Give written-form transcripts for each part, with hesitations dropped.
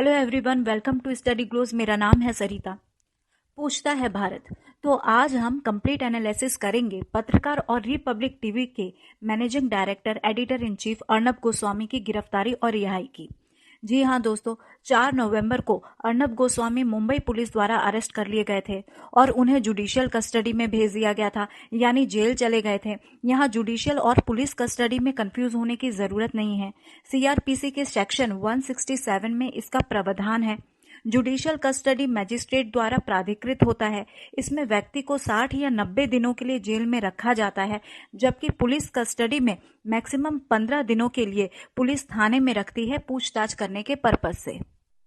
Hello everyone, welcome to study glows. मेरा नाम है सरिता। पूछता है भारत। तो आज हम कंप्लीट एनालिसिस करेंगे पत्रकार और रिपब्लिक टीवी के managing director editor in chief Arnab Goswami की गिरफ्तारी और रिहाई की। जी हाँ दोस्तों, 4 नवंबर को अर्नब गोस्वामी मुंबई पुलिस द्वारा अरेस्ट कर लिए गए थे और उन्हें जुडिशियल कस्टडी में भेज दिया गया था, यानी जेल चले गए थे। यहाँ जुडिशियल और पुलिस कस्टडी में कंफ्यूज होने की जरूरत नहीं है। सीआरपीसी के सेक्शन 167 में इसका प्रावधान है। जुडिशियल कस्टडी मजिस्ट्रेट द्वारा प्राधिकृत होता है। इसमें व्यक्ति को 60 या 90 दिनों के लिए जेल में रखा जाता है, जबकि पुलिस कस्टडी में मैक्सिमम 15 दिनों के लिए पुलिस थाने में रखती है पूछताछ करने के पर्पज से।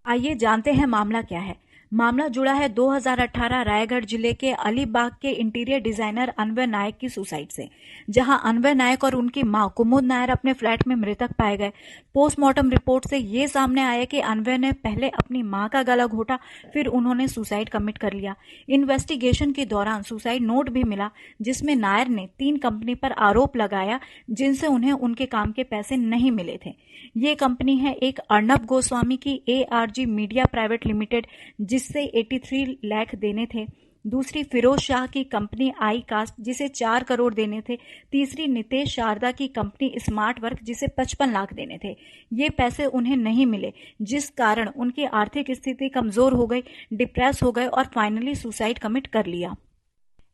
आइए जानते हैं मामला क्या है। मामला जुड़ा है 2018 रायगढ़ जिले के अलीबाग के इंटीरियर डिजाइनर अनवर नायक की सुसाइड से, जहां अनवर नायक और उनकी मां कुमुद नायर अपने फ्लैट में मृतक पाए गए। पोस्टमार्टम रिपोर्ट से ये सामने आया कि अनवर ने पहले अपनी मां का गला घोटा, फिर उन्होंने सुसाइड कमिट कर लिया। इन्वेस्टिगेशन के दौरान सुसाइड नोट भी मिला, जिसमें नायर ने 3 कंपनी पर आरोप लगाया जिनसे उन्हें उनके काम के पैसे नहीं मिले थे। ये कंपनी है एक अर्नब गोस्वामी की ARG मीडिया प्राइवेट लिमिटेड, जिससे 83 लाख देने थे। दूसरी फिरोज शाह की कंपनी आई कास्ट, जिसे 4 करोड़ देने थे। तीसरी नितेश शारदा की कंपनी स्मार्ट वर्क, जिसे 55 लाख देने थे। ये पैसे उन्हें नहीं मिले, जिस कारण उनकी आर्थिक स्थिति कमजोर हो गई, डिप्रेस हो गए और फाइनली सुसाइड कमिट कर लिया।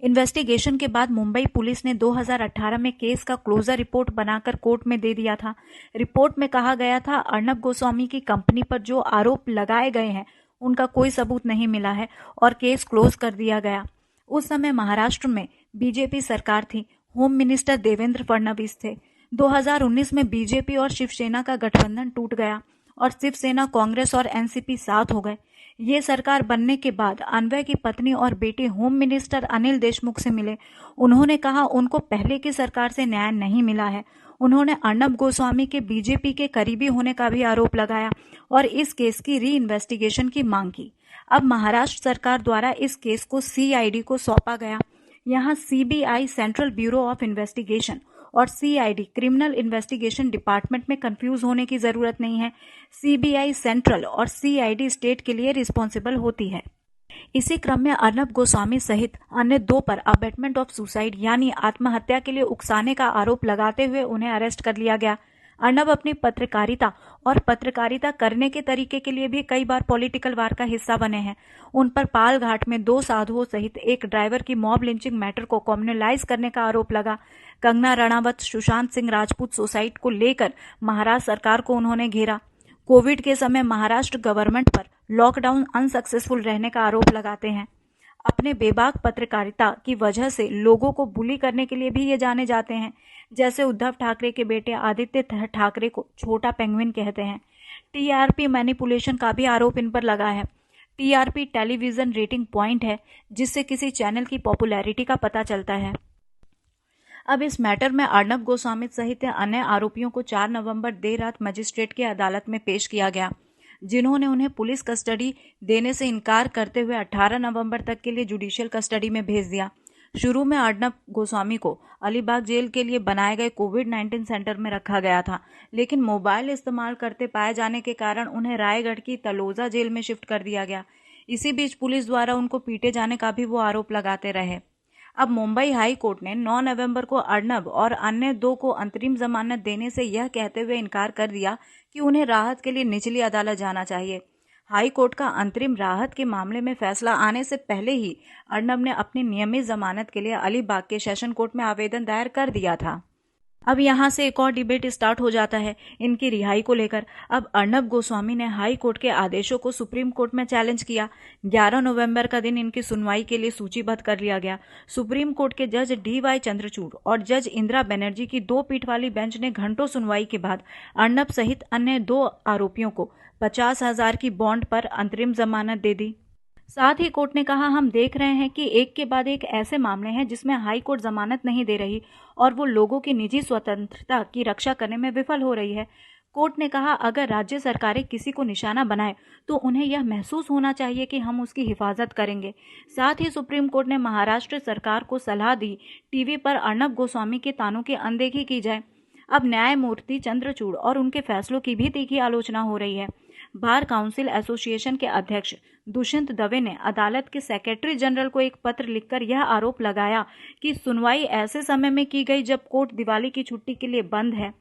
इन्वेस्टिगेशन के बाद मुंबई पुलिस ने 2018 में केस का क्लोजर रिपोर्ट बनाकर कोर्ट में दे दिया था। रिपोर्ट में कहा गया था अर्नब गोस्वामी की कंपनी पर जो आरोप लगाए गए हैं उनका कोई सबूत नहीं मिला है और केस क्लोज कर दिया गया। उस समय महाराष्ट्र में बीजेपी सरकार थी, होम मिनिस्टर देवेंद्र फडणवीस थे। 2019 में बीजेपी और शिवसेना का गठबंधन टूट गया और शिवसेना, कांग्रेस और एनसीपी साथ हो गए। ये सरकार बनने के बाद अनवर की पत्नी और बेटे होम मिनिस्टर अनिल देशमुख से मिले। उन्होंने कहा उनको पहले की सरकार से न्याय नहीं मिला है। उन्होंने अर्नब गोस्वामी के बीजेपी के करीबी होने का भी आरोप लगाया और इस केस की री इन्वेस्टिगेशन की मांग की। अब महाराष्ट्र सरकार द्वारा इस केस को CID को सौंपा गया। यहाँ CBI central bureau of investigation और CID क्रिमिनल इन्वेस्टिगेशन डिपार्टमेंट में कंफ्यूज होने की जरूरत नहीं है। CBI सेंट्रल और CID स्टेट के लिए रिस्पॉन्सिबल होती है। इसी क्रम में अर्नब गोस्वामी सहित अन्य 2 पर अबेटमेंट ऑफ सुसाइड यानी आत्महत्या के लिए उकसाने का आरोप लगाते हुए उन्हें अरेस्ट कर लिया गया। अर्नब अपनी पत्रकारिता और पत्रकारिता करने के तरीके के लिए भी कई बार पॉलिटिकल वार का हिस्सा बने हैं। उन पर पाल घाट में 2 साधुओं सहित एक ड्राइवर की मॉब लिंचिंग मैटर को कम्युनलाइज करने का आरोप लगा। कंगना रणावत, सुशांत सिंह राजपूत सुसाइड को लेकर महाराष्ट्र सरकार को उन्होंने घेरा। कोविड के समय महाराष्ट्र गवर्नमेंट पर लॉकडाउन अनसक्सेसफुल रहने का आरोप लगाते हैं। अपने बेबाक पत्रकारिता की वजह से लोगों को बुली करने के लिए भी ये जाने जाते हैं। जैसे उद्धव ठाकरे के बेटे आदित्य ठाकरे को छोटा पेंगुइन कहते हैं। TRP मैनिपुलेशन का भी आरोप इन पर लगा है। TRP टेलीविजन रेटिंग पॉइंट है, जिससे किसी चैनल की पॉपुलैरिटी का पता चलता है। अब इस मैटर में अर्नब गोस्वामी सहित अन्य आरोपियों को 4 नवंबर देर रात मजिस्ट्रेट की अदालत में पेश किया गया, जिन्होंने उन्हें पुलिस कस्टडी देने से इनकार करते हुए 18 नवंबर तक के लिए जुडिशियल कस्टडी में भेज दिया। शुरू में अर्नब गोस्वामी को अलीबाग जेल के लिए बनाए गए कोविड-19 सेंटर में रखा गया था, लेकिन मोबाइल इस्तेमाल करते पाए जाने के कारण उन्हें रायगढ़ की तलोजा जेल में शिफ्ट कर दिया गया। इसी बीच पुलिस द्वारा उनको पीटे जाने का भी वो आरोप लगाते रहे। अब मुंबई हाई कोर्ट ने 9 नवंबर को अर्नब और अन्य 2 को अंतरिम जमानत देने से यह कहते हुए इनकार कर दिया कि उन्हें राहत के लिए निचली अदालत जाना चाहिए। हाई कोर्ट का अंतरिम राहत के मामले में फैसला आने से पहले ही अर्नब ने अपनी नियमित जमानत के लिए अलीबाग के सेशन कोर्ट में आवेदन दायर कर दिया था। अब यहाँ से एक और डिबेट स्टार्ट हो जाता है इनकी रिहाई को लेकर। अब अर्नब गोस्वामी ने हाई कोर्ट के आदेशों को सुप्रीम कोर्ट में चैलेंज किया। 11 नवंबर का दिन इनकी सुनवाई के लिए सूचीबद्ध कर लिया गया। सुप्रीम कोर्ट के जज DY चंद्रचूड़ और जज इंदिरा बनर्जी की 2 पीठ वाली बेंच ने घंटों सुनवाई के बाद अर्नब सहित अन्य 2 आरोपियों को 50,000 की बॉन्ड पर अंतरिम जमानत दे दी। साथ ही कोर्ट ने कहा, हम देख रहे हैं कि एक के बाद एक ऐसे मामले हैं जिसमें हाई कोर्ट जमानत नहीं दे रही और वो लोगों की निजी स्वतंत्रता की रक्षा करने में विफल हो रही है। कोर्ट ने कहा, अगर राज्य सरकारें किसी को निशाना बनाए तो उन्हें यह महसूस होना चाहिए कि हम उसकी हिफाजत करेंगे। साथ ही सुप्रीम कोर्ट ने महाराष्ट्र सरकार को सलाह दी टीवी पर अर्नब गोस्वामी के तानों की अनदेखी की जाए। अब न्यायमूर्ति चंद्रचूड़ और उनके फैसलों की भी तीखी आलोचना हो रही है। बार काउंसिल एसोसिएशन के अध्यक्ष दुष्यंत दवे ने अदालत के सेक्रेटरी जनरल को एक पत्र लिखकर यह आरोप लगाया कि सुनवाई ऐसे समय में की गई जब कोर्ट दिवाली की छुट्टी के लिए बंद है।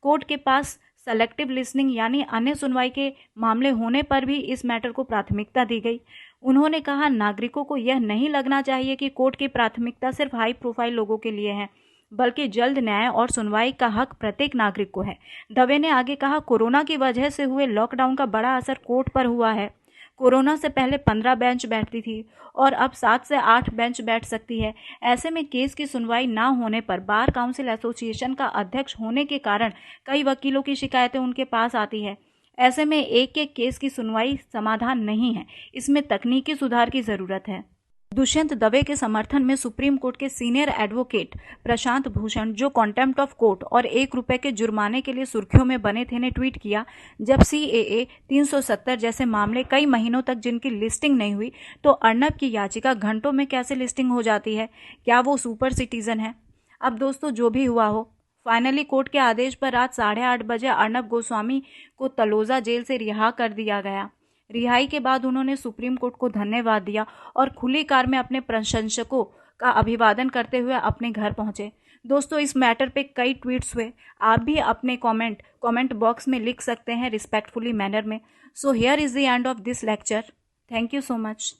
कोर्ट के पास सेलेक्टिव लिसनिंग यानी अन्य सुनवाई के मामले होने पर भी इस मैटर को प्राथमिकता दी गई। उन्होंने कहा, नागरिकों को यह नहीं लगना चाहिए कि कोर्ट की प्राथमिकता सिर्फ हाई प्रोफाइल लोगों के लिए है, बल्कि जल्द न्याय और सुनवाई का हक प्रत्येक नागरिक को है। दवे ने आगे कहा, कोरोना की वजह से हुए लॉकडाउन का बड़ा असर कोर्ट पर हुआ है। कोरोना से पहले 15 बेंच बैठती थी और अब 7 से 8 बेंच बैठ सकती है। ऐसे में केस की सुनवाई ना होने पर बार काउंसिल एसोसिएशन का अध्यक्ष होने के कारण कई वकीलों की शिकायतें उनके पास आती है। ऐसे में एक एक केस की सुनवाई समाधान नहीं है, इसमें तकनीकी सुधार की जरूरत है। दुष्यंत दवे के समर्थन में सुप्रीम कोर्ट के सीनियर एडवोकेट प्रशांत भूषण, जो कॉन्टेम्प्ट ऑफ कोर्ट और ₹1 के जुर्माने के लिए सुर्खियों में बने थे, ने ट्वीट किया, जब CAA 370 जैसे मामले कई महीनों तक जिनकी लिस्टिंग नहीं हुई, तो अर्नब की याचिका घंटों में कैसे लिस्टिंग हो जाती है? क्या वो सुपर सिटीजन है? अब दोस्तों, जो भी हुआ हो, फाइनली कोर्ट के आदेश पर रात 8:30 बजे अर्नब गोस्वामी को तलोजा जेल से रिहा कर दिया गया। रिहाई के बाद उन्होंने सुप्रीम कोर्ट को धन्यवाद दिया और खुली कार में अपने प्रशंसकों का अभिवादन करते हुए अपने घर पहुंचे। दोस्तों, इस मैटर पे कई ट्वीट्स हुए। आप भी अपने कमेंट बॉक्स में लिख सकते हैं रिस्पेक्टफुली मैनर में। So here is the end of this lecture. Thank you so much.